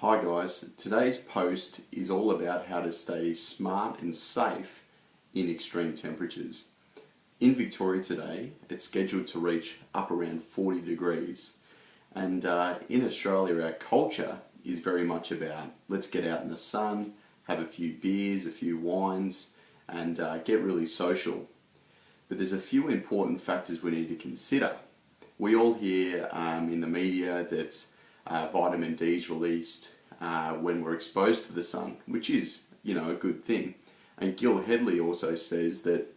Hi guys, today's post is all about how to stay smart and safe in extreme temperatures. In Victoria today, it's scheduled to reach up around 40 degrees. And in Australia, our culture is very much about let's get out in the sun, have a few beers, a few wines, and get really social. But there's a few important factors we need to consider. We all hear in the media that vitamin D is released when we're exposed to the sun, which is, a good thing. And Gil Hedley also says that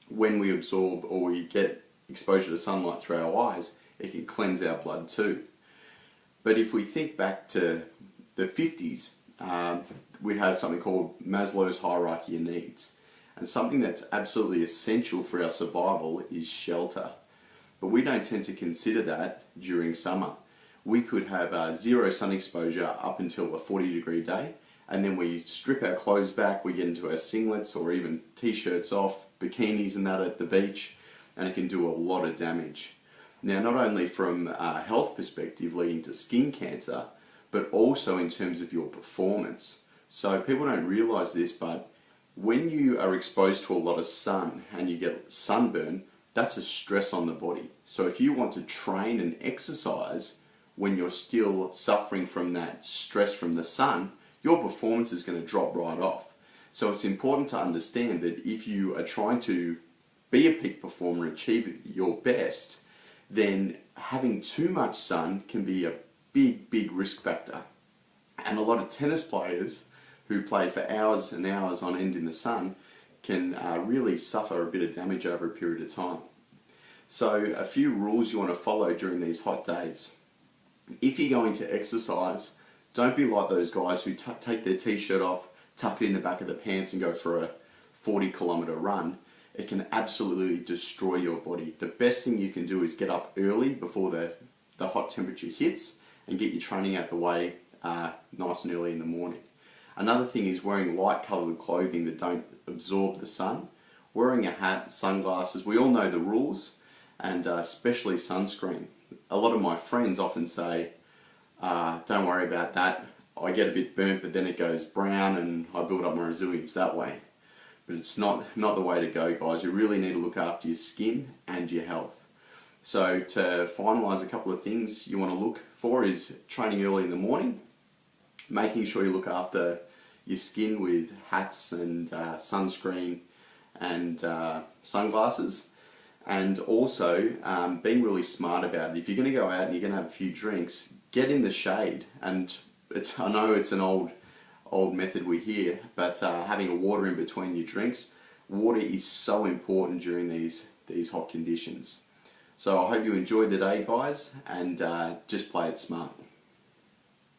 when we absorb or we get exposure to sunlight through our eyes, it can cleanse our blood too. But if we think back to the 50s, we had something called Maslow's hierarchy of needs. And something that's absolutely essential for our survival is shelter. But we don't tend to consider that during summer. We could have zero sun exposure up until a 40-degree day, and then we strip our clothes back, we get into our singlets or even t-shirts off, bikinis and that at the beach, and it can do a lot of damage. Now, not only from a health perspective leading to skin cancer, but also in terms of your performance. So people don't realise this, but when you are exposed to a lot of sun and you get sunburn, that's a stress on the body. So if you want to train and exercise when you're still suffering from that stress from the sun, your performance is going to drop right off. So it's important to understand that if you are trying to be a peak performer, achieve your best, then having too much sun can be a big risk factor. And a lot of tennis players who play for hours and hours on end in the sun can really suffer a bit of damage over a period of time. So a few rules you want to follow during these hot days. If you're going to exercise, don't be like those guys who take their t-shirt off, tuck it in the back of the pants and go for a 40-kilometer run. It can absolutely destroy your body. The best thing you can do is get up early before the hot temperature hits and get your training out the way nice and early in the morning. Another thing is wearing light coloured clothing that don't absorb the sun. Wearing a hat, sunglasses, we all know the rules, and especially sunscreen. A lot of my friends often say, don't worry about that, I get a bit burnt but then it goes brown and I build up my resilience that way. But it's not the way to go, guys. You really need to look after your skin and your health. So to finalise a couple of things you want to look for is training early in the morning, making sure you look after your skin with hats and sunscreen and sunglasses, and also being really smart about it. If you're going to go out and you're going to have a few drinks, get in the shade. And I know it's an old method we hear, but having a water in between your drinks, water is so important during these hot conditions. So I hope you enjoyed the day, guys, and just play it smart.